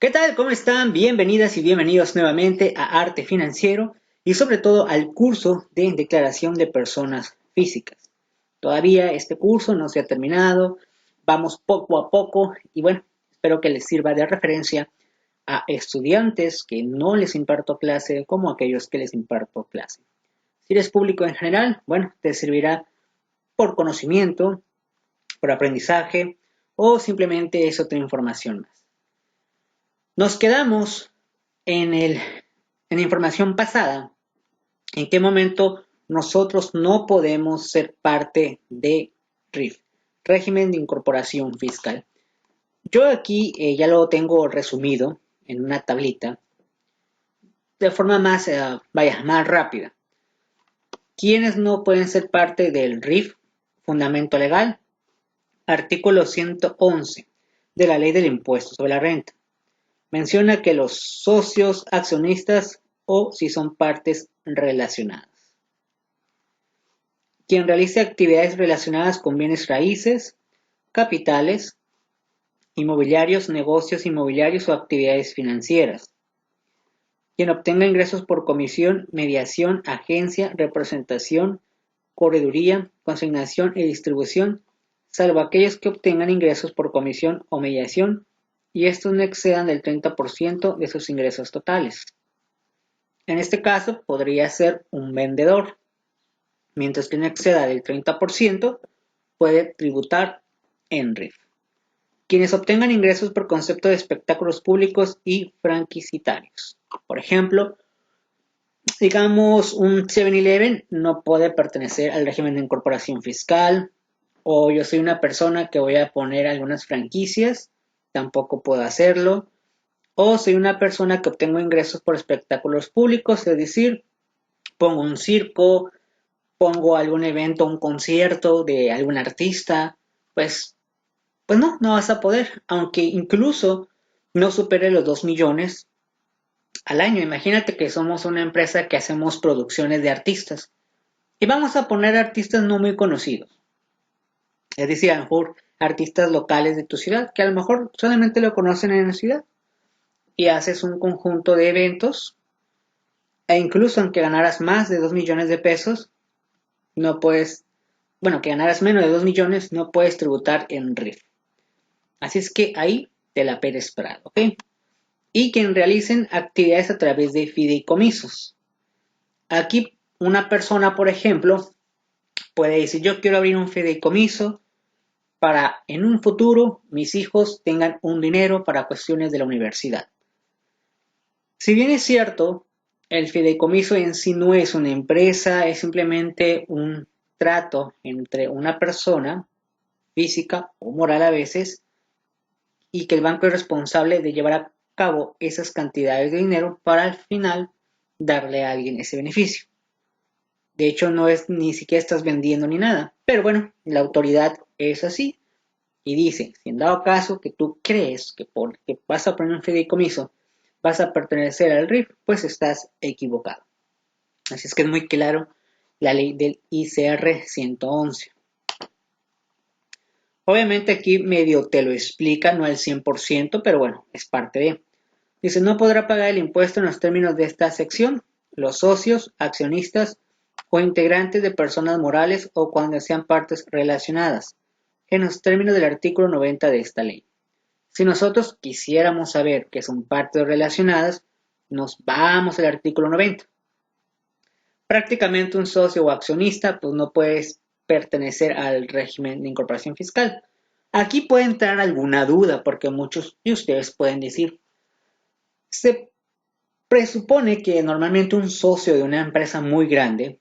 ¿Qué tal? ¿Cómo están? Bienvenidas y bienvenidos nuevamente a Arte Financiero y sobre todo al curso de declaración de personas físicas. Todavía este curso no se ha terminado, vamos poco a poco y bueno, espero que les sirva de referencia a estudiantes que no les imparto clase como a aquellos que les imparto clase. Si eres público en general, bueno, te servirá por conocimiento, por aprendizaje o simplemente es otra información más. Nos quedamos en la información pasada, en qué momento nosotros no podemos ser parte de RIF, régimen de incorporación fiscal. Yo aquí ya lo tengo resumido en una tablita de forma más rápida. ¿Quiénes no pueden ser parte del RIF? Fundamento legal, artículo 111 de la Ley del Impuesto sobre la Renta. Menciona que los socios accionistas o si son partes relacionadas. Quien realice actividades relacionadas con bienes raíces, capitales, inmobiliarios, negocios inmobiliarios o actividades financieras. Quien obtenga ingresos por comisión, mediación, agencia, representación, correduría, consignación y distribución, salvo aquellos que obtengan ingresos por comisión o mediación y estos no excedan del 30% de sus ingresos totales. En este caso podría ser un vendedor, mientras que no exceda del 30% puede tributar en RIF. Quienes obtengan ingresos por concepto de espectáculos públicos y franquiciatarios. Por ejemplo, digamos un 7-Eleven no puede pertenecer al régimen de incorporación fiscal, o yo soy una persona que voy a poner algunas franquicias, tampoco puedo hacerlo, o soy una persona que obtengo ingresos por espectáculos públicos, es decir, pongo un circo, pongo algún evento, un concierto de algún artista, pues no vas a poder, aunque incluso no supere los 2 millones al año. Imagínate que somos una empresa que hacemos producciones de artistas y vamos a poner artistas no muy conocidos, es decir, a lo mejor artistas locales de tu ciudad, que a lo mejor solamente lo conocen en la ciudad, y haces un conjunto de eventos, e incluso aunque ganaras más de 2 millones de pesos, no puedes, bueno, que ganaras menos de 2 millones, no puedes tributar en RIF. Así es que ahí te la Pérez Prado, ¿ok? Y quien realicen actividades a través de fideicomisos. Aquí una persona, por ejemplo, puede decir, yo quiero abrir un fideicomiso para en un futuro mis hijos tengan un dinero para cuestiones de la universidad. Si bien es cierto, el fideicomiso en sí no es una empresa, es simplemente un trato entre una persona física o moral a veces, y que el banco es responsable de llevar a cabo esas cantidades de dinero para al final darle a alguien ese beneficio. De hecho, no es ni siquiera estás vendiendo ni nada, pero bueno, la autoridad es así y dice, si en dado caso que tú crees que porque vas a poner un fideicomiso vas a pertenecer al RIF, pues estás equivocado. Así es que es muy claro la ley del ICR 111. Obviamente aquí medio te lo explica, no al 100%, pero bueno, es parte de. Dice, no podrá pagar el impuesto en los términos de esta sección los socios, accionistas o integrantes de personas morales o cuando sean partes relacionadas, en los términos del artículo 90 de esta ley. Si nosotros quisiéramos saber que son partes relacionadas, nos vamos al artículo 90. Prácticamente un socio o accionista pues no puede pertenecer al régimen de incorporación fiscal. Aquí puede entrar alguna duda porque muchos de ustedes pueden decir, se presupone que normalmente un socio de una empresa muy grande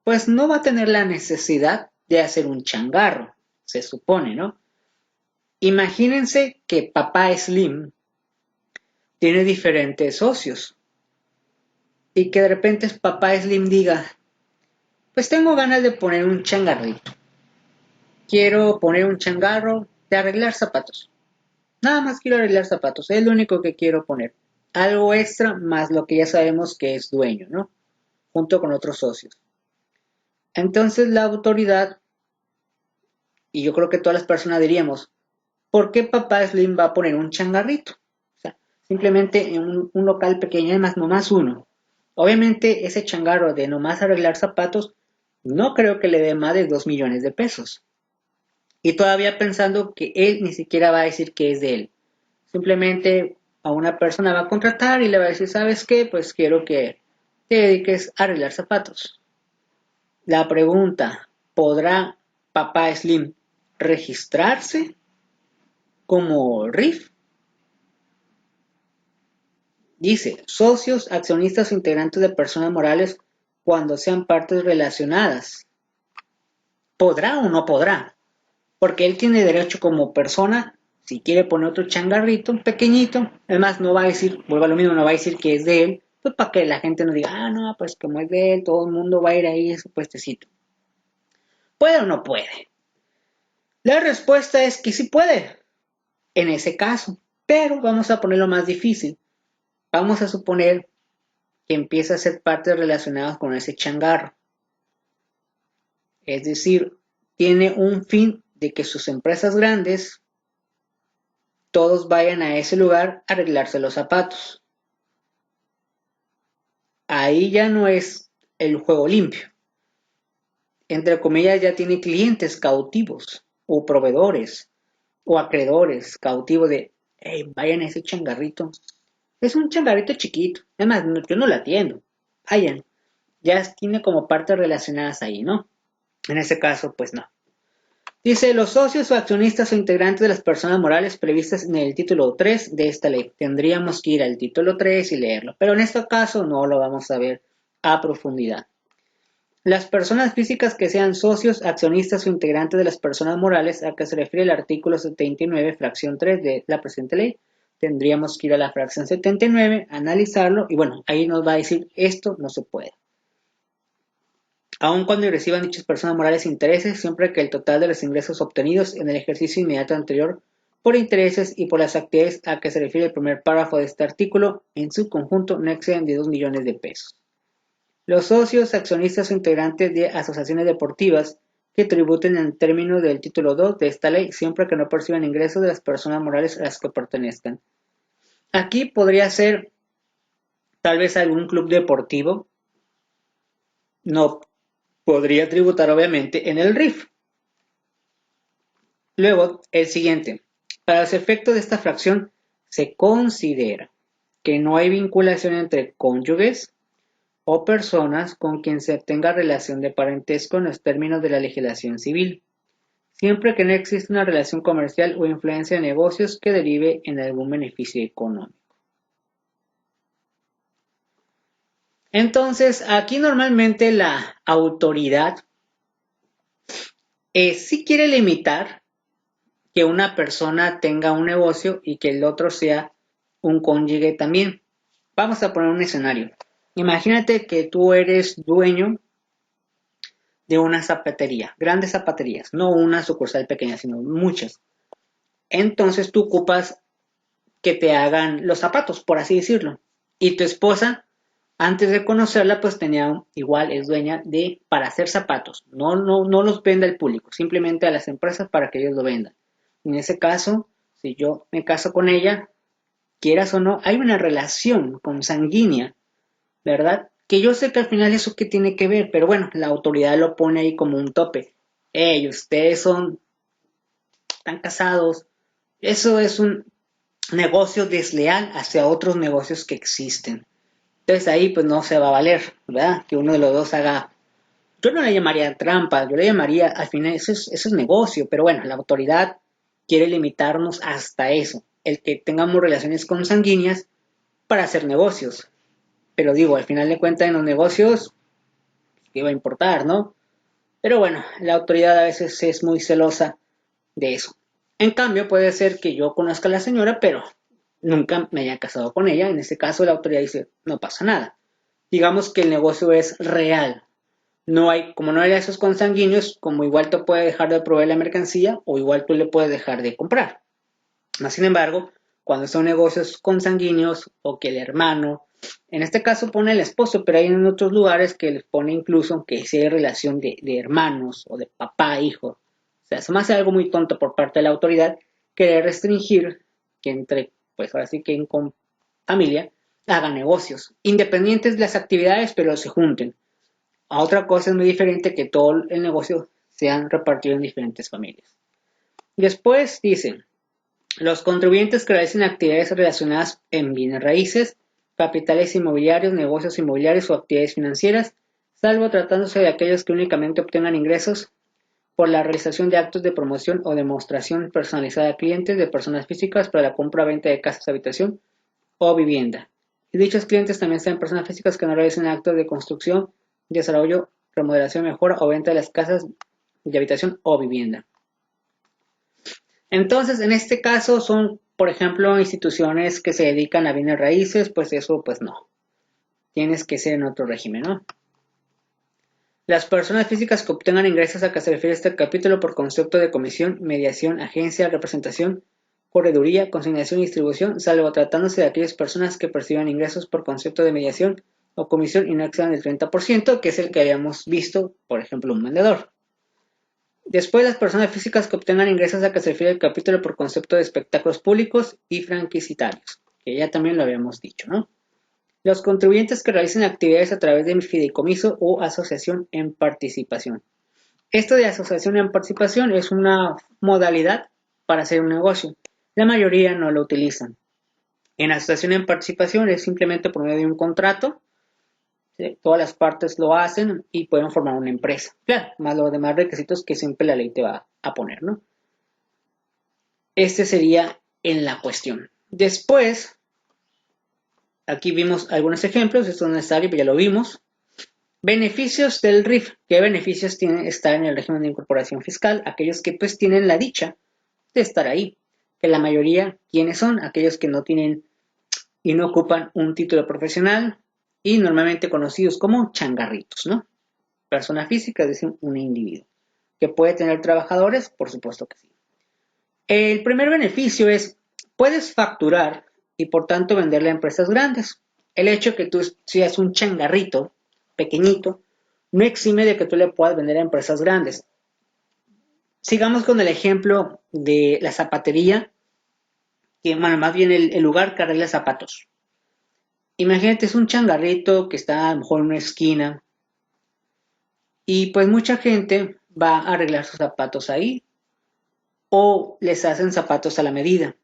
pues no va a tener la necesidad de hacer un changarro, se supone, ¿no? Imagínense que Papá Slim tiene diferentes socios y que de repente Papá Slim diga, pues tengo ganas de poner un changarrito. Quiero poner un changarro de arreglar zapatos. Nada más quiero arreglar zapatos, es lo único que quiero poner. Algo extra más lo que ya sabemos que es dueño, ¿no? Junto con otros socios. Entonces la autoridad, y yo creo que todas las personas diríamos, ¿por qué Papá Slim va a poner un changarrito? O sea, simplemente en un local pequeño, además nomás uno. Obviamente ese changarro de nomás arreglar zapatos, no creo que le dé más de 2 millones de pesos. Y todavía pensando que él ni siquiera va a decir que es de él. Simplemente a una persona va a contratar y le va a decir, ¿sabes qué? Pues quiero que te dediques a arreglar zapatos. La pregunta, ¿podrá Papá Slim registrarse como RIF? Dice, socios, accionistas o integrantes de personas morales cuando sean partes relacionadas. ¿Podrá o no podrá? Porque él tiene derecho como persona, si quiere poner otro changarrito pequeñito, además no va a decir, vuelvo a lo mismo, no va a decir que es de él, pues para que la gente no diga, ah, no, pues como es de él, todo el mundo va a ir ahí a su puestecito. ¿Puede o no puede? La respuesta es que sí puede, en ese caso, pero vamos a ponerlo más difícil. Vamos a suponer que empieza a ser partes relacionadas con ese changarro. Es decir, tiene un fin de que sus empresas grandes todos vayan a ese lugar a arreglarse los zapatos. Ahí ya no es el juego limpio. Entre comillas, ya tiene clientes cautivos o proveedores o acreedores cautivos de, hey, vayan a ese changarrito. Es un changarrito chiquito. Además, yo no lo atiendo. Vayan. Ya tiene como partes relacionadas ahí, ¿no? En ese caso, pues no. Dice, los socios o accionistas o integrantes de las personas morales previstas en el título 3 de esta ley. Tendríamos que ir al título 3 y leerlo, pero en este caso no lo vamos a ver a profundidad. Las personas físicas que sean socios, accionistas o integrantes de las personas morales a que se refiere el artículo 79, fracción 3 de la presente ley, tendríamos que ir a la fracción 79, analizarlo y bueno, ahí nos va a decir esto no se puede. Aun cuando reciban dichas personas morales intereses, siempre que el total de los ingresos obtenidos en el ejercicio inmediato anterior por intereses y por las actividades a que se refiere el primer párrafo de este artículo, en su conjunto no exceden de 2 millones de pesos. Los socios, accionistas o integrantes de asociaciones deportivas que tributen en términos del título 2 de esta ley, siempre que no perciban ingresos de las personas morales a las que pertenezcan. Aquí podría ser tal vez algún club deportivo, no podría tributar obviamente en el RIF. Luego, el siguiente. Para los efectos de esta fracción, se considera que no hay vinculación entre cónyuges o personas con quien se tenga relación de parentesco en los términos de la legislación civil, siempre que no exista una relación comercial o influencia de negocios que derive en algún beneficio económico. Entonces, aquí normalmente la autoridad sí quiere limitar que una persona tenga un negocio y que el otro sea un cónyuge también. Vamos a poner un escenario. Imagínate que tú eres dueño de una zapatería, grandes zapaterías, no una sucursal pequeña, sino muchas. Entonces tú ocupas que te hagan los zapatos, por así decirlo. Y tu esposa, antes de conocerla, pues tenía igual, es dueña de para hacer zapatos. No los vende al público, simplemente a las empresas para que ellos lo vendan. En ese caso, si yo me caso con ella, quieras o no, hay una relación consanguínea, ¿verdad? Que yo sé que al final eso que tiene que ver, pero bueno, la autoridad lo pone ahí como un tope. Ustedes están casados. Eso es un negocio desleal hacia otros negocios que existen. Entonces ahí pues no se va a valer, ¿verdad? Que uno de los dos haga, yo no le llamaría trampa, yo le llamaría, al final eso es negocio, pero bueno, la autoridad quiere limitarnos hasta eso, el que tengamos relaciones consanguíneas para hacer negocios. Pero digo, al final de cuentas en los negocios, ¿qué va a importar, no? Pero bueno, la autoridad a veces es muy celosa de eso. En cambio, puede ser que yo conozca a la señora, pero nunca me haya casado con ella. En este caso, la autoridad dice, no pasa nada. Digamos que el negocio es real. No hay, como no hay esos consanguíneos, como igual te puede dejar de proveer la mercancía o igual tú le puedes dejar de comprar. Más sin embargo, cuando son negocios consanguíneos o que el hermano, en este caso pone el esposo, pero hay en otros lugares que les pone incluso que si hay relación de hermanos o de papá, hijo. O sea, se me hace algo muy tonto por parte de la autoridad querer restringir que entre, pues ahora sí que familia hagan negocios, independientes de las actividades, pero se junten. A otra cosa es muy diferente que todo el negocio sean repartido en diferentes familias. Después dicen, los contribuyentes que realicen actividades relacionadas en bienes raíces, capitales inmobiliarios, negocios inmobiliarios o actividades financieras, salvo tratándose de aquellos que únicamente obtengan ingresos por la realización de actos de promoción o demostración personalizada a clientes de personas físicas para la compra o venta de casas, habitación o vivienda. Y dichos clientes también sean personas físicas que no realicen actos de construcción, desarrollo, remodelación, mejora o venta de las casas de habitación o vivienda. Entonces, en este caso son, por ejemplo, instituciones que se dedican a bienes raíces, pues eso, pues no. Tienes que ser en otro régimen, ¿no? Las personas físicas que obtengan ingresos a que se refiere este capítulo por concepto de comisión, mediación, agencia, representación, correduría, consignación y distribución, salvo tratándose de aquellas personas que perciban ingresos por concepto de mediación o comisión y no excedan el 30%, que es el que habíamos visto, por ejemplo, un vendedor. Después, las personas físicas que obtengan ingresos a que se refiere el capítulo por concepto de espectáculos públicos y franquiciatarios, que ya también lo habíamos dicho, ¿no? Los contribuyentes que realicen actividades a través de fideicomiso o asociación en participación. Esto de asociación en participación es una modalidad para hacer un negocio. La mayoría no lo utilizan. En asociación en participación es simplemente por medio de un contrato. ¿Sí? Todas las partes lo hacen y pueden formar una empresa. Claro, más los demás requisitos que siempre la ley te va a poner, ¿no? Este sería en la cuestión. Después, aquí vimos algunos ejemplos. Esto no es necesario, pero ya lo vimos. Beneficios del RIF. ¿Qué beneficios tiene estar en el régimen de incorporación fiscal? Aquellos que pues tienen la dicha de estar ahí. Que la mayoría, ¿quiénes son? Aquellos que no tienen y no ocupan un título profesional y normalmente conocidos como changarritos, ¿no? Persona física, es decir, un individuo. ¿Que puede tener trabajadores? Por supuesto que sí. El primer beneficio es, puedes facturar y por tanto venderle a empresas grandes. El hecho de que tú seas un changarrito pequeñito no exime de que tú le puedas vender a empresas grandes. Sigamos con el ejemplo de la zapatería, que bueno, más bien el lugar que arregla zapatos. Imagínate, es un changarrito que está a lo mejor en una esquina y pues mucha gente va a arreglar sus zapatos ahí o les hacen zapatos a la medida.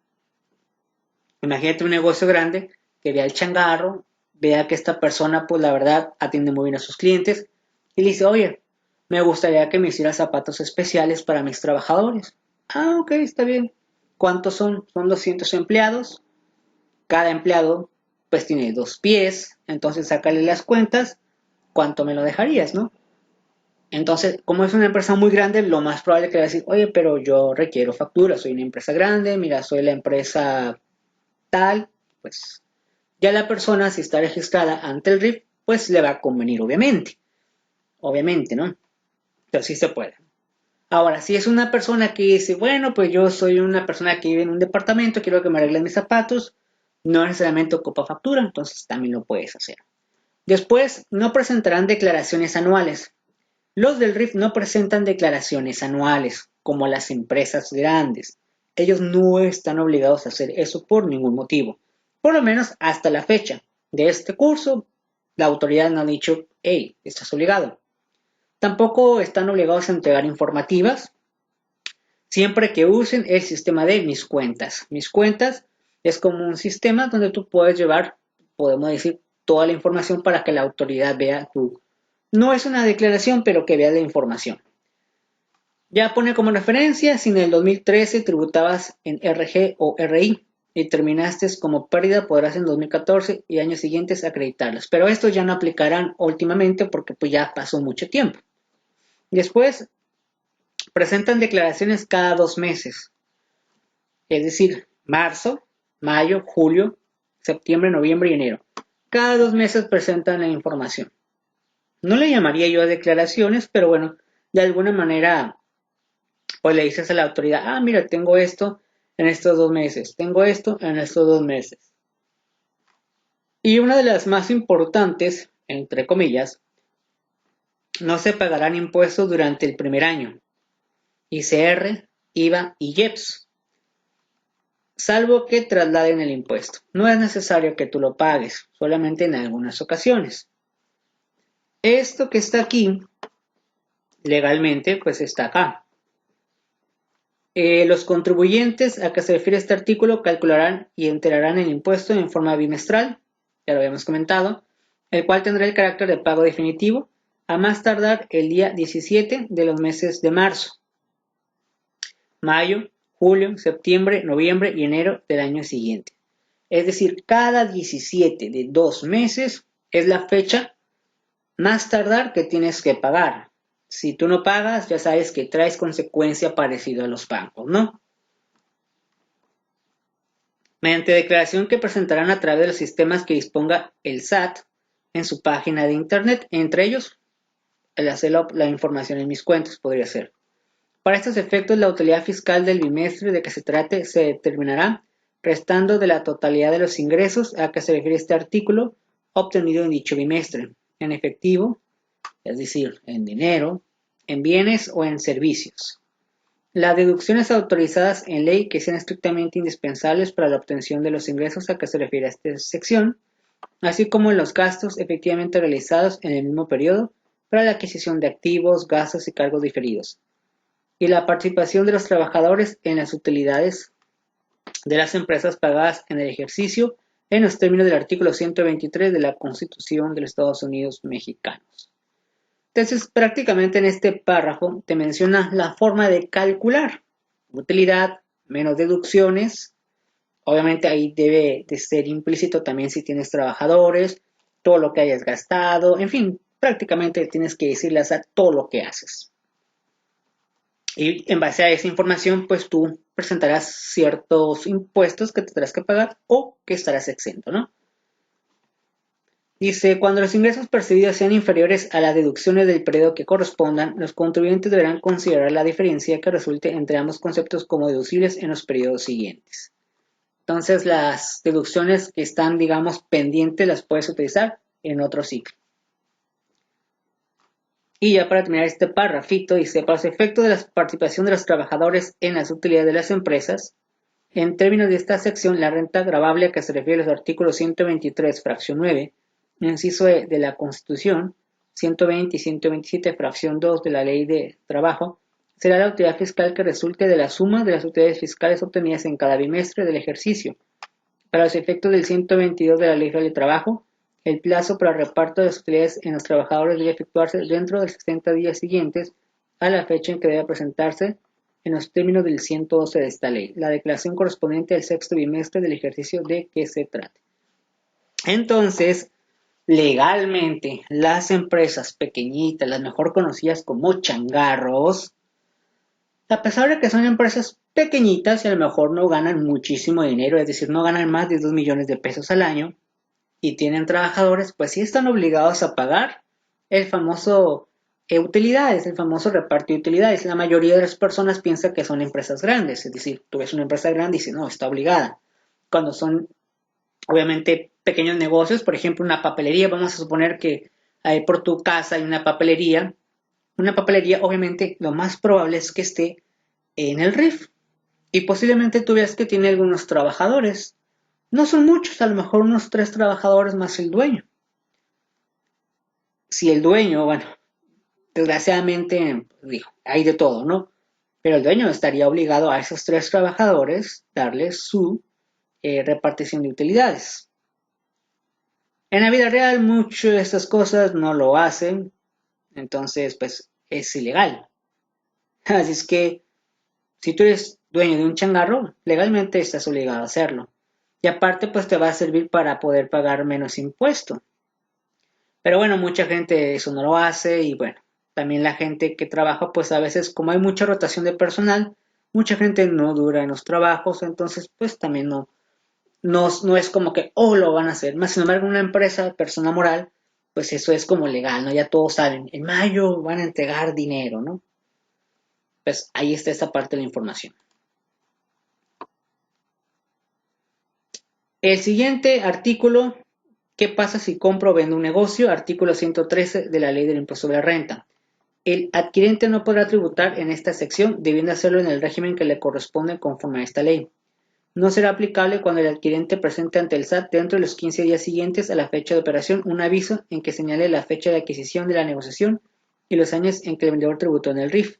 Imagínate un negocio grande que vea el changarro, vea que esta persona pues la verdad atiende muy bien a sus clientes y le dice, oye, me gustaría que me hicieras zapatos especiales para mis trabajadores. Ah, ok, está bien. ¿Cuántos son? Son 200 empleados. Cada empleado pues tiene 2 pies, entonces sácale las cuentas, ¿cuánto me lo dejarías, no? Entonces, como es una empresa muy grande, lo más probable es que le va a decir, oye, pero yo requiero factura, soy una empresa grande, mira, soy la empresa tal, pues ya la persona, si está registrada ante el RIF, pues le va a convenir, obviamente, ¿no? Pero sí se puede. Ahora, si es una persona que dice, bueno, pues yo soy una persona que vive en un departamento, quiero que me arreglen mis zapatos, no necesariamente ocupa factura, entonces también lo puedes hacer. Después, no presentarán declaraciones anuales. Los del RIF no presentan declaraciones anuales, como las empresas grandes. Ellos no están obligados a hacer eso por ningún motivo. Por lo menos hasta la fecha de este curso, la autoridad no ha dicho, hey, estás obligado. Tampoco están obligados a entregar informativas, siempre que usen el sistema de mis cuentas. Mis cuentas es como un sistema donde tú puedes llevar, podemos decir, toda la información para que la autoridad vea tu. No es una declaración, pero que vea la información. Ya pone como referencia, si en el 2013 tributabas en RG o RI y terminaste como pérdida, podrás en 2014 y años siguientes acreditarlas. Pero estos ya no aplicarán últimamente porque pues ya pasó mucho tiempo. Después, presentan declaraciones cada 2 meses. Es decir, marzo, mayo, julio, septiembre, noviembre y enero. Cada 2 meses presentan la información. No le llamaría yo a declaraciones, pero bueno, de alguna manera, pues le dices a la autoridad, ah, mira, tengo esto en estos 2 meses, tengo esto en estos 2 meses. Y una de las más importantes, entre comillas, no se pagarán impuestos durante el primer año. ICR, IVA y IEPS. salvo que trasladen el impuesto. No es necesario que tú lo pagues, solamente en algunas ocasiones. Esto que está aquí, legalmente, pues está acá. Los contribuyentes a que se refiere este artículo calcularán y enterarán el impuesto en forma bimestral, ya lo habíamos comentado, el cual tendrá el carácter de pago definitivo a más tardar el día 17 de los meses de marzo, mayo, julio, septiembre, noviembre y enero del año siguiente. Es decir, cada 17 de 2 meses es la fecha más tardar que tienes que pagar. Si tú no pagas, ya sabes que traes consecuencia parecida a los bancos, ¿no? Mediante declaración que presentarán a través de los sistemas que disponga el SAT en su página de internet, entre ellos el hacer la información en mis cuentas podría ser. Para estos efectos, la utilidad fiscal del bimestre de que se trate se determinará restando de la totalidad de los ingresos a que se refiere este artículo obtenido en dicho bimestre, en efectivo, es decir, en dinero, en bienes o en servicios. Las deducciones autorizadas en ley que sean estrictamente indispensables para la obtención de los ingresos a que se refiere esta sección, así como los gastos efectivamente realizados en el mismo periodo para la adquisición de activos, gastos y cargos diferidos, y la participación de los trabajadores en las utilidades de las empresas pagadas en el ejercicio en los términos del artículo 123 de la Constitución de los Estados Unidos mexicanos. Entonces, prácticamente en este párrafo te menciona la forma de calcular utilidad menos deducciones. Obviamente ahí debe de ser implícito también si tienes trabajadores, todo lo que hayas gastado, en fin, prácticamente tienes que decirles a todo lo que haces. Y en base a esa información, pues tú presentarás ciertos impuestos que tendrás que pagar o que estarás exento, ¿no? Dice, cuando los ingresos percibidos sean inferiores a las deducciones del periodo que correspondan, los contribuyentes deberán considerar la diferencia que resulte entre ambos conceptos como deducibles en los periodos siguientes. Entonces, las deducciones que están, digamos, pendientes las puedes utilizar en otro ciclo. Y ya para terminar este parrafito, dice, para los efectos de la participación de los trabajadores en las utilidades de las empresas, en términos de esta sección, la renta gravable a que se refiere los artículos 123, fracción 9, inciso de la Constitución, 120 y 127, fracción 2 de la Ley de Trabajo, será la utilidad fiscal que resulte de la suma de las utilidades fiscales obtenidas en cada bimestre del ejercicio. Para los efectos del 122 de la Ley Federal de Trabajo, el plazo para el reparto de las utilidades en los trabajadores debe efectuarse dentro de los 60 días siguientes a la fecha en que debe presentarse en los términos del 112 de esta ley, la declaración correspondiente al sexto bimestre del ejercicio de que se trate. Entonces, legalmente, las empresas pequeñitas, las mejor conocidas como changarros, a pesar de que son empresas pequeñitas y a lo mejor no ganan muchísimo dinero, es decir, no ganan más de 2 millones de pesos al año y tienen trabajadores, pues sí están obligados a pagar el famoso utilidades, el famoso reparto de utilidades. La mayoría de las personas piensa que son empresas grandes, es decir, tú ves una empresa grande y dices, no, está obligada. Cuando son, obviamente, pequeños negocios, por ejemplo, una papelería, vamos a suponer que ahí por tu casa hay una papelería obviamente lo más probable es que esté en el RIF y posiblemente tú veas que tiene algunos trabajadores. No son muchos, a lo mejor unos 3 trabajadores más el dueño. Si el dueño, bueno, desgraciadamente, digo, hay de todo, ¿no? Pero el dueño estaría obligado a esos 3 trabajadores darles su repartición de utilidades. En la vida real, muchas de estas cosas no lo hacen, entonces, pues, es ilegal. Así es que, si tú eres dueño de un changarro, legalmente estás obligado a hacerlo. Y aparte, pues, te va a servir para poder pagar menos impuesto. Pero bueno, mucha gente eso no lo hace y bueno, también la gente que trabaja, pues a veces como hay mucha rotación de personal, mucha gente no dura en los trabajos, entonces pues también no es como que, oh, lo van a hacer. Más sin embargo, una empresa, persona moral, pues eso es como legal, ¿no? Ya todos saben, en mayo van a entregar dinero, ¿no? Pues ahí está esta parte de la información. El siguiente artículo, ¿qué pasa si compro o vendo un negocio? Artículo 113 de la Ley del Impuesto sobre la Renta. El adquirente no podrá tributar en esta sección, debiendo hacerlo en el régimen que le corresponde conforme a esta ley. No será aplicable cuando el adquirente presente ante el SAT dentro de los 15 días siguientes a la fecha de operación un aviso en que señale la fecha de adquisición de la negociación y los años en que el vendedor tributó en el RIF.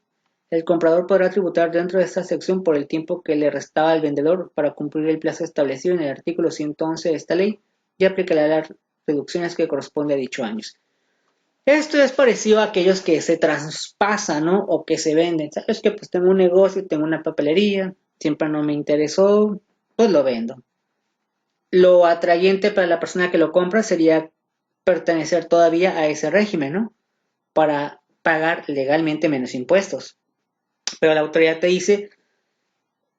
El comprador podrá tributar dentro de esta sección por el tiempo que le restaba al vendedor para cumplir el plazo establecido en el artículo 111 de esta ley y aplicará las reducciones que corresponde a dicho año. Esto es parecido a aquellos que se traspasan, ¿no? O que se venden. ¿Sabes qué? Pues tengo un negocio, tengo una papelería, siempre no me interesó, pues lo vendo. Lo atrayente para la persona que lo compra sería pertenecer todavía a ese régimen, ¿no? Para pagar legalmente menos impuestos. Pero la autoridad te dice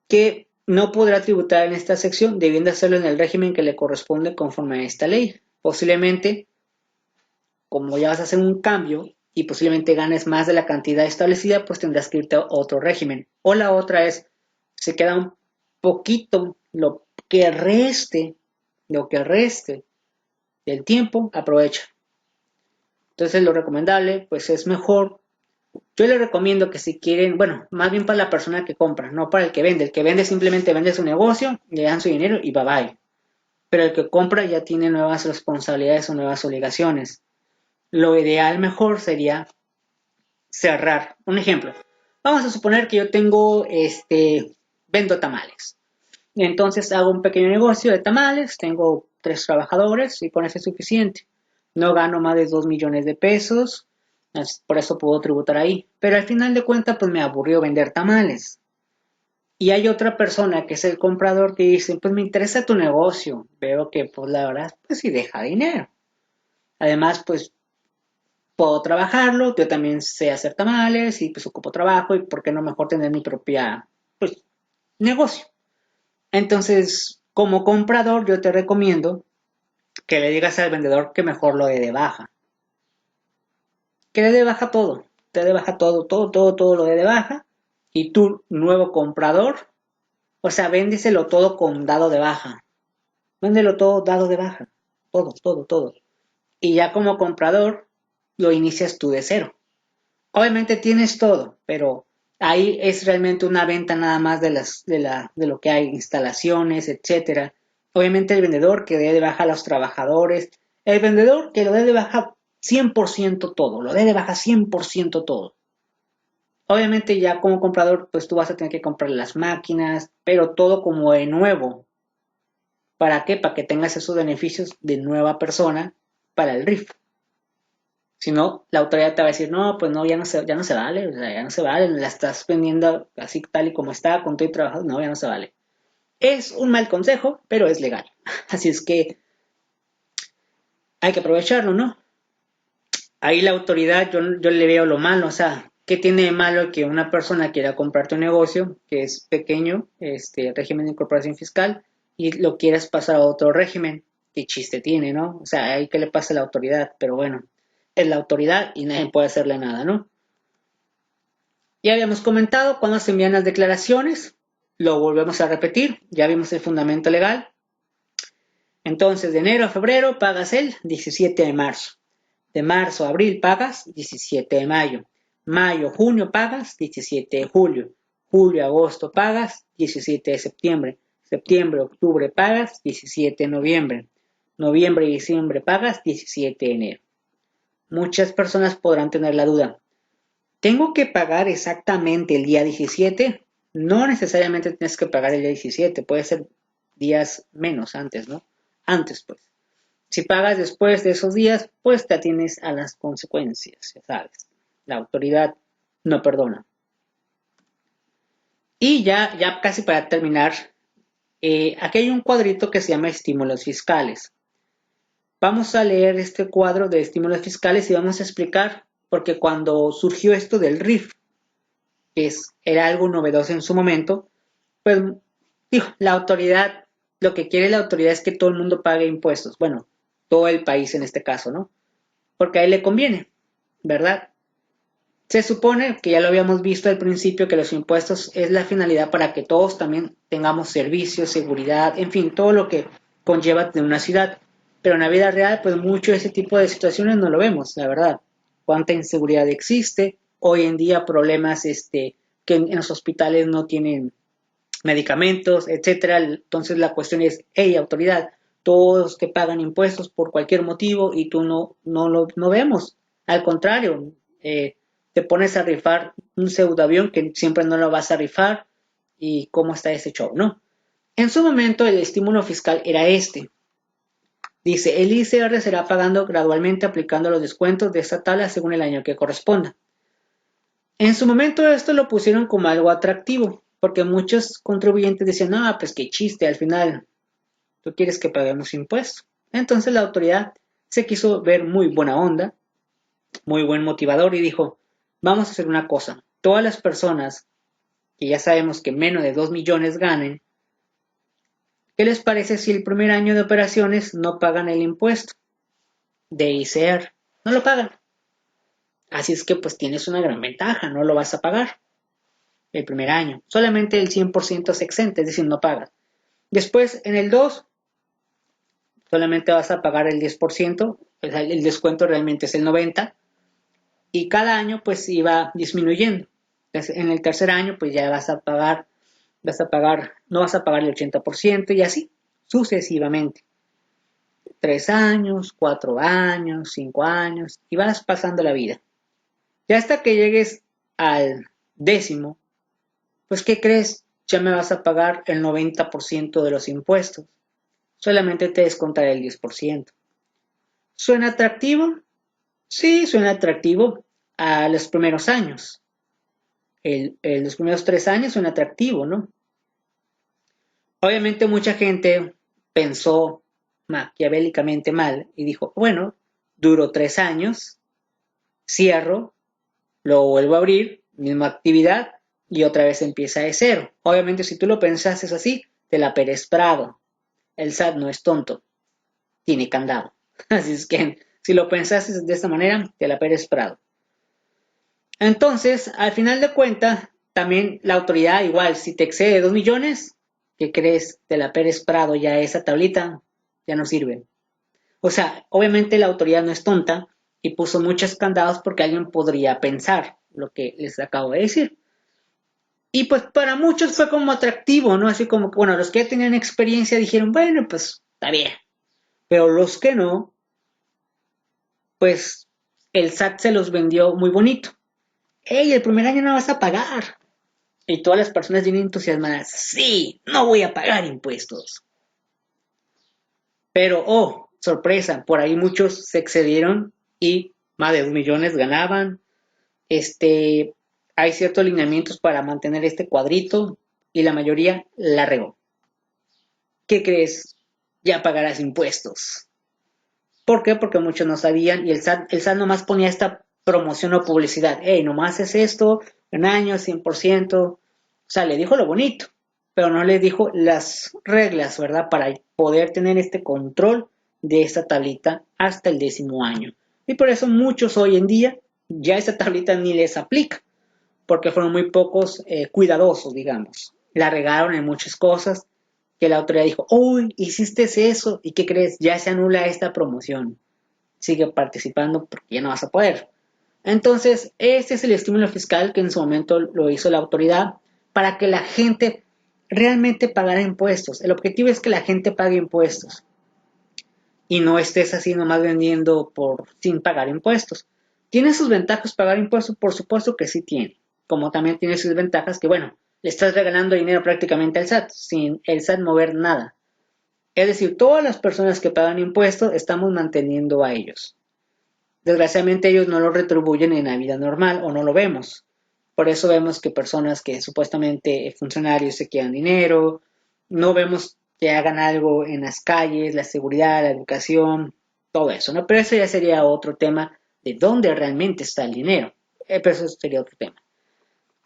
que no podrá tributar en esta sección, debiendo hacerlo en el régimen que le corresponde conforme a esta ley. Posiblemente, como ya vas a hacer un cambio y posiblemente ganes más de la cantidad establecida, pues tendrás que irte a otro régimen. O la otra es, se queda un poquito, lo que reste del tiempo, aprovecha. Entonces lo recomendable, pues es mejor. Yo les recomiendo que si quieren, bueno, más bien para la persona que compra, no para el que vende. El que vende simplemente vende su negocio, le dan su dinero y bye bye. Pero el que compra ya tiene nuevas responsabilidades o nuevas obligaciones. Lo ideal mejor sería cerrar. Un ejemplo. Vamos a suponer que yo vendo tamales. Entonces hago un pequeño negocio de tamales, tengo 3 trabajadores y con eso es suficiente. No gano más de 2 millones de pesos, por eso puedo tributar ahí. Pero al final de cuentas, pues me aburrió vender tamales. Y hay otra persona que es el comprador que dice, pues me interesa tu negocio. Veo que, pues la verdad, pues sí deja dinero. Además, pues puedo trabajarlo, yo también sé hacer tamales y pues ocupo trabajo y por qué no mejor tener mi propia, pues, negocio. Entonces, como comprador, yo te recomiendo que le digas al vendedor que mejor lo dé de baja. Que le dé de baja todo. Te dé de baja todo lo dé de baja. Y tú, nuevo comprador, o sea, véndeselo todo con dado de baja. Véndelo todo dado de baja. Todo. Y ya como comprador, lo inicias tú de cero. Obviamente tienes todo, pero ahí es realmente una venta nada más de lo que hay, instalaciones, etcétera. Obviamente el vendedor que dé de baja a los trabajadores, el vendedor que lo dé de baja 100% todo, lo dé de baja 100% todo. Obviamente ya como comprador, pues tú vas a tener que comprar las máquinas, pero todo como de nuevo. ¿Para qué? Para que tengas esos beneficios de nueva persona para el RIF. Si no, la autoridad te va a decir, no, pues no, ya no se vale, o sea, ya no se vale, la estás vendiendo así tal y como está, con todo y trabajo, no, ya no se vale. Es un mal consejo, pero es legal. Así es que hay que aprovecharlo, ¿no? Ahí la autoridad, yo le veo lo malo, o sea, ¿qué tiene de malo que una persona quiera comprarte un negocio que es pequeño, régimen de incorporación fiscal, y lo quieras pasar a otro régimen? ¿Qué chiste tiene, no? O sea, ahí que le pasa a la autoridad, pero bueno, es la autoridad y nadie puede hacerle nada, ¿no? Ya habíamos comentado cuando se envían las declaraciones, lo volvemos a repetir, ya vimos el fundamento legal. Entonces, de enero a febrero pagas el 17 de marzo. De marzo a abril pagas 17 de mayo. Mayo, junio pagas 17 de julio. Julio, agosto pagas 17 de septiembre. Septiembre, octubre pagas 17 de noviembre. Noviembre y diciembre pagas 17 de enero. Muchas personas podrán tener la duda. ¿Tengo que pagar exactamente el día 17? No necesariamente tienes que pagar el día 17, puede ser días menos antes, ¿no? Antes, pues. Si pagas después de esos días, pues te atienes a las consecuencias, ya sabes. La autoridad no perdona. Y ya casi para terminar, aquí hay un cuadrito que se llama estímulos fiscales. Vamos a leer este cuadro de estímulos fiscales y vamos a explicar, porque cuando surgió esto del RIF, era algo novedoso en su momento, pues dijo, la autoridad, lo que quiere la autoridad es que todo el mundo pague impuestos, bueno, todo el país en este caso, ¿no? Porque a él le conviene, ¿verdad? Se supone que ya lo habíamos visto al principio que los impuestos es la finalidad para que todos también tengamos servicios, seguridad, en fin, todo lo que conlleva tener una ciudad. Pero en la vida real, pues mucho de ese tipo de situaciones no lo vemos, la verdad. Cuánta inseguridad existe, hoy en día problemas que en los hospitales no tienen medicamentos, etcétera. Entonces la cuestión es, hey, autoridad, todos te pagan impuestos por cualquier motivo y tú no vemos. Al contrario, te pones a rifar un pseudoavión que siempre no lo vas a rifar y cómo está ese show, ¿no? En su momento el estímulo fiscal era este. Dice, el ICR será pagando gradualmente aplicando los descuentos de esta tabla según el año que corresponda. En su momento esto lo pusieron como algo atractivo, porque muchos contribuyentes decían, no, pues qué chiste, al final tú quieres que paguemos impuestos. Entonces la autoridad se quiso ver muy buena onda, muy buen motivador y dijo, vamos a hacer una cosa, todas las personas que ya sabemos que menos de 2 millones ganen, ¿qué les parece si el primer año de operaciones no pagan el impuesto de ICR? No lo pagan. Así es que pues tienes una gran ventaja, no lo vas a pagar el primer año. Solamente el 100% se exenta, es decir, no pagas. Después, en el 2, solamente vas a pagar el 10%, el descuento realmente es el 90%, y cada año pues iba disminuyendo. Entonces, en el tercer año pues ya no vas a pagar el 80% y así sucesivamente. 3 años, 4 años, 5 años, y vas pasando la vida. Ya hasta que llegues al 10º, pues ¿qué crees? Ya me vas a pagar el 90% de los impuestos. Solamente te descontaré el 10%. ¿Suena atractivo? Sí, suena atractivo a los primeros años. Los primeros 3 años suena atractivo, ¿no? Obviamente mucha gente pensó maquiavélicamente mal y dijo, bueno, duró 3 años, cierro, lo vuelvo a abrir, misma actividad y otra vez empieza de cero. Obviamente si tú lo pensaste así, te la Pérez Prado. El SAT no es tonto, tiene candado. Así es que si lo pensaste de esta manera, te la Pérez Prado. Entonces, al final de cuentas, también la autoridad, igual, si te excede 2 millones, ¿qué crees? De la Pérez Prado, ya esa tablita ya no sirve. O sea, obviamente la autoridad no es tonta y puso muchos candados porque alguien podría pensar lo que les acabo de decir. Y pues para muchos fue como atractivo, ¿no? Así como que, bueno, los que ya tenían experiencia dijeron, bueno, pues está bien. Pero los que no, pues el SAT se los vendió muy bonito. ¡Ey, el primer año no vas a pagar! Y todas las personas bien entusiasmadas, sí, no voy a pagar impuestos. Pero, oh, sorpresa, por ahí muchos se excedieron y más de 2 millones ganaban. Hay ciertos lineamientos para mantener este cuadrito y la mayoría la regó. ¿Qué crees? Ya pagarás impuestos. ¿Por qué? Porque muchos no sabían y el SAT nomás ponía esta promoción o publicidad. Hey, nomás es esto, un año, 100%. O sea, le dijo lo bonito, pero no le dijo las reglas, ¿verdad? Para poder tener este control de esta tablita hasta el 10º año. Y por eso muchos hoy en día ya esta tablita ni les aplica, porque fueron muy pocos cuidadosos, digamos. La regaron en muchas cosas que la autoridad dijo, uy, hiciste eso, ¿y qué crees? Ya se anula esta promoción. Sigue participando porque ya no vas a poder. Entonces, este es el estímulo fiscal que en su momento lo hizo la autoridad para que la gente realmente pagara impuestos. El objetivo es que la gente pague impuestos y no estés así nomás vendiendo sin pagar impuestos. ¿Tiene sus ventajas pagar impuestos? Por supuesto que sí tiene. Como también tiene sus ventajas que, bueno, le estás regalando dinero prácticamente al SAT, sin el SAT mover nada. Es decir, todas las personas que pagan impuestos estamos manteniendo a ellos. Desgraciadamente ellos no lo retribuyen en la vida normal o no lo vemos. Por eso vemos que personas que supuestamente funcionarios se quedan dinero, no vemos que hagan algo en las calles, la seguridad, la educación, todo eso, ¿no? Pero eso ya sería otro tema de dónde realmente está el dinero. Pero eso sería otro tema.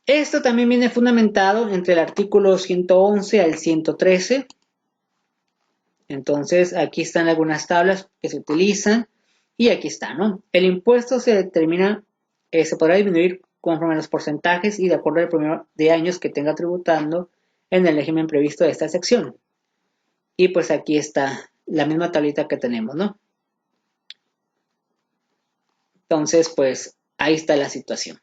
Esto también viene fundamentado entre el artículo 111 al 113. Entonces, aquí están algunas tablas que se utilizan y aquí está, ¿no? El impuesto se determina, se podrá disminuir conforme a los porcentajes y de acuerdo al promedio de años que tenga tributando en el régimen previsto de esta sección. Y pues aquí está la misma tablita que tenemos, ¿no? Entonces, pues ahí está la situación.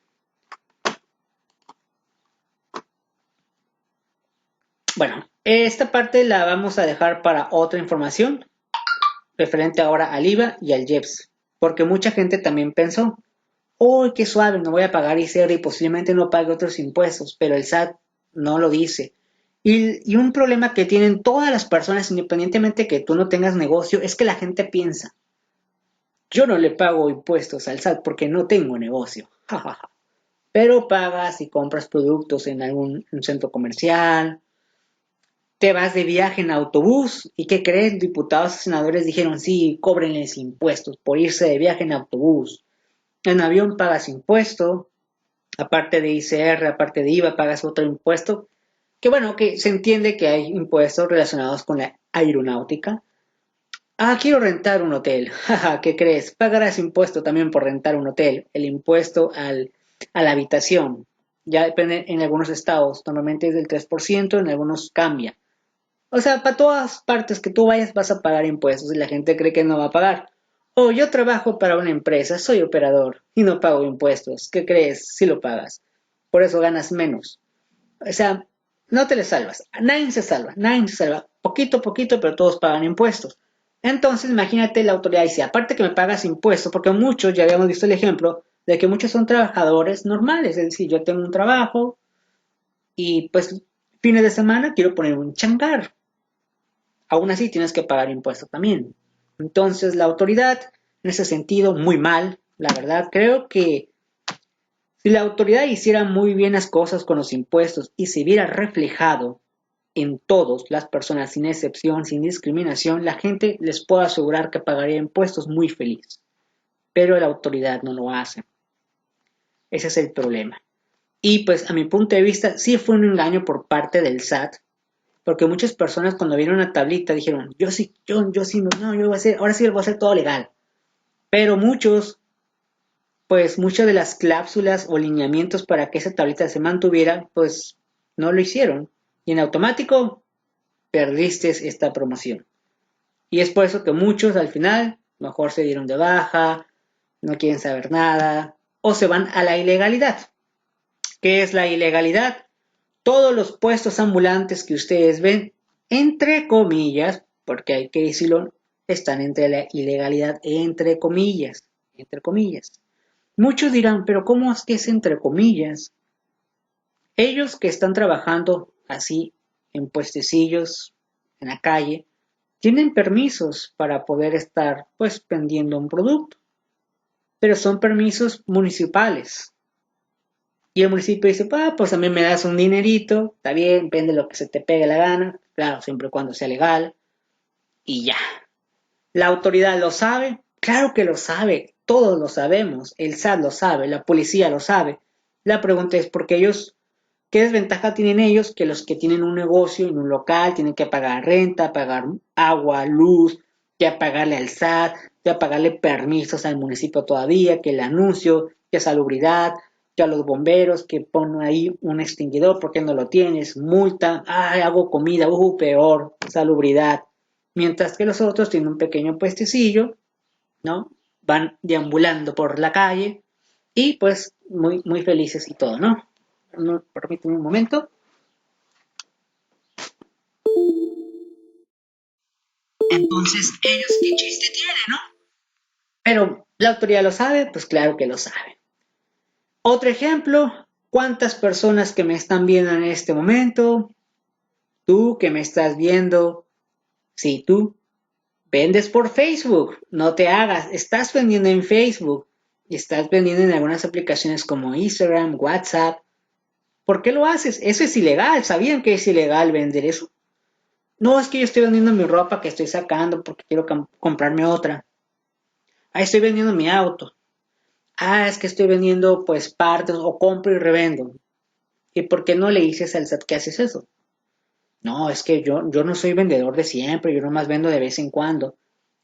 Bueno, esta parte la vamos a dejar para otra información, referente ahora al IVA y al IEPS, porque mucha gente también pensó, ¡oh, qué suave! No voy a pagar ISR y posiblemente no pague otros impuestos, pero el SAT no lo dice. Y un problema que tienen todas las personas, independientemente que tú no tengas negocio, es que la gente piensa, yo no le pago impuestos al SAT porque no tengo negocio. Pero pagas y compras productos en algún centro comercial, te vas de viaje en autobús y ¿qué crees? Diputados y senadores dijeron, sí, cóbrenles impuestos por irse de viaje en autobús. En avión pagas impuesto, aparte de ICR, aparte de IVA, pagas otro impuesto. Que bueno, que se entiende que hay impuestos relacionados con la aeronáutica. Ah, quiero rentar un hotel. Jaja, ¿qué crees? Pagarás impuesto también por rentar un hotel. El impuesto a la habitación. Ya depende en algunos estados. Normalmente es del 3%, en algunos cambia. O sea, para todas partes que tú vayas vas a pagar impuestos y la gente cree que no va a pagar. O yo trabajo para una empresa, soy operador y no pago impuestos. ¿Qué crees? Si lo pagas. Por eso ganas menos. O sea, no te le salvas. Nadie se salva, nadie se salva. Poquito a poquito, pero todos pagan impuestos. Entonces, imagínate la autoridad dice, aparte que me pagas impuestos, porque muchos, ya habíamos visto el ejemplo, de que muchos son trabajadores normales. Es decir, yo tengo un trabajo y pues fines de semana quiero poner un changar. Aún así tienes que pagar impuestos también. Entonces la autoridad, en ese sentido, muy mal, la verdad. Creo que si la autoridad hiciera muy bien las cosas con los impuestos y se viera reflejado en todas las personas, sin excepción, sin discriminación, la gente les puedo asegurar que pagaría impuestos muy feliz. Pero la autoridad no lo hace. Ese es el problema. Y pues a mi punto de vista, sí fue un engaño por parte del SAT, porque muchas personas cuando vieron una tablita dijeron, yo sí, no, yo voy a hacer, ahora sí lo voy a hacer todo legal. Pero muchos, pues muchas de las cláusulas o lineamientos para que esa tablita se mantuviera, pues no lo hicieron. Y en automático perdiste esta promoción. Y es por eso que muchos al final mejor se dieron de baja, no quieren saber nada, o se van a la ilegalidad. ¿Qué es la ilegalidad? Todos los puestos ambulantes que ustedes ven, entre comillas, porque hay que decirlo, están entre la ilegalidad, entre comillas, entre comillas. Muchos dirán, pero ¿cómo es que es entre comillas? Ellos que están trabajando así en puestecillos, en la calle, tienen permisos para poder estar pues vendiendo un producto, pero son permisos municipales. Y el municipio dice, pues a mí me das un dinerito, está bien, vende lo que se te pegue la gana, claro, siempre y cuando sea legal, y ya. ¿La autoridad lo sabe? Claro que lo sabe, todos lo sabemos, el SAT lo sabe, la policía lo sabe. La pregunta es, ¿por qué ellos, qué desventaja tienen ellos que los que tienen un negocio en un local tienen que pagar renta, pagar agua, luz, ya pagarle al SAT, ya pagarle permisos al municipio todavía, que el anuncio, que salubridad, ya los bomberos que ponen ahí un extinguidor porque no lo tienes, multa, ay, hago comida, peor, salubridad. Mientras que los otros tienen un pequeño puestecillo, ¿no? Van deambulando por la calle y pues muy, muy felices y todo, ¿no? No, permíteme un momento. Entonces, ellos qué chiste tienen, ¿no? Pero la autoridad lo sabe, pues claro que lo sabe. Otro ejemplo, ¿cuántas personas que me están viendo en este momento? Tú que me estás viendo, sí, tú, vendes por Facebook, no te hagas, estás vendiendo en Facebook y estás vendiendo en algunas aplicaciones como Instagram, WhatsApp. ¿Por qué lo haces? Eso es ilegal, ¿sabían que es ilegal vender eso? No, es que yo estoy vendiendo mi ropa que estoy sacando porque quiero comprarme otra. Ah, estoy vendiendo mi auto. Ah, es que estoy vendiendo pues partes o compro y revendo. ¿Y por qué no le dices al SAT que haces eso? No, es que yo no soy vendedor de siempre, yo nomás vendo de vez en cuando.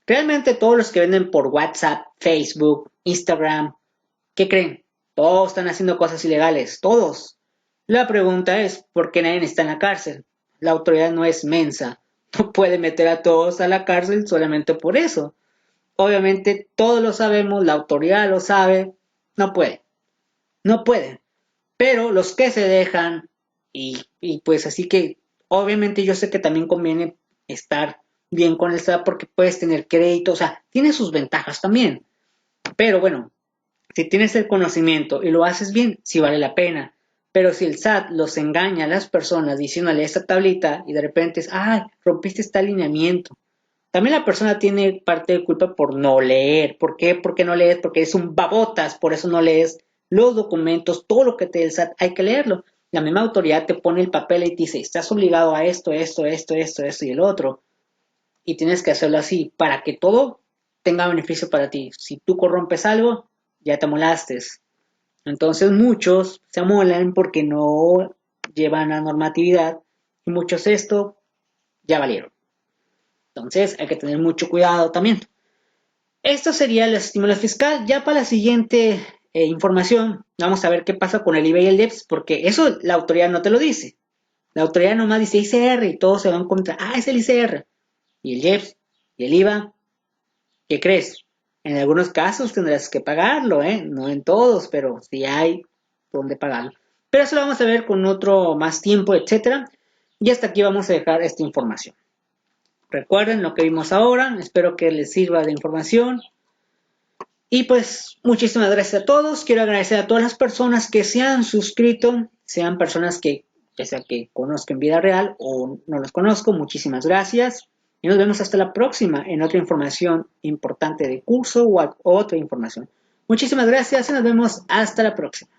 Realmente todos los que venden por WhatsApp, Facebook, Instagram, ¿qué creen? Todos están haciendo cosas ilegales, todos. La pregunta es, ¿por qué nadie está en la cárcel? La autoridad no es mensa, no puede meter a todos a la cárcel solamente por eso. Obviamente todos lo sabemos, la autoridad lo sabe, no puede, no puede. Pero los que se dejan, y pues así que Obviamente yo sé que también conviene estar bien con el SAT porque puedes tener crédito, o sea, tiene sus ventajas también. Pero bueno, si tienes el conocimiento y lo haces bien, sí vale la pena. Pero si el SAT los engaña a las personas diciéndole esta tablita y de repente es, ay, rompiste este alineamiento. También la persona tiene parte de culpa por no leer. ¿Por qué? Porque no lees, porque eres un babotas, por eso no lees los documentos, todo lo que te da el SAT, hay que leerlo. La misma autoridad te pone el papel y te dice, estás obligado a esto, esto, esto, esto, esto y el otro. Y tienes que hacerlo así para que todo tenga beneficio para ti. Si tú corrompes algo, ya te molaste. Entonces muchos se amolan porque no llevan la normatividad y muchos esto ya valieron. Entonces hay que tener mucho cuidado también. Esto sería el estímulo fiscal. Ya para la siguiente información, vamos a ver qué pasa con el IVA y el IEPS, porque eso la autoridad no te lo dice. La autoridad nomás dice ICR y todos se van contra, es el ICR. Y el IEPS y el IVA, ¿qué crees? En algunos casos tendrás que pagarlo, no en todos, pero sí hay donde pagarlo. Pero eso lo vamos a ver con otro más tiempo, etcétera. Y hasta aquí vamos a dejar esta información. Recuerden lo que vimos ahora, espero que les sirva de información. Y pues muchísimas gracias a todos. Quiero agradecer a todas las personas que se han suscrito, sean personas que ya sea que conozco en vida real o no los conozco. Muchísimas gracias. Y nos vemos hasta la próxima en otra información importante de curso o otra información. Muchísimas gracias y nos vemos hasta la próxima.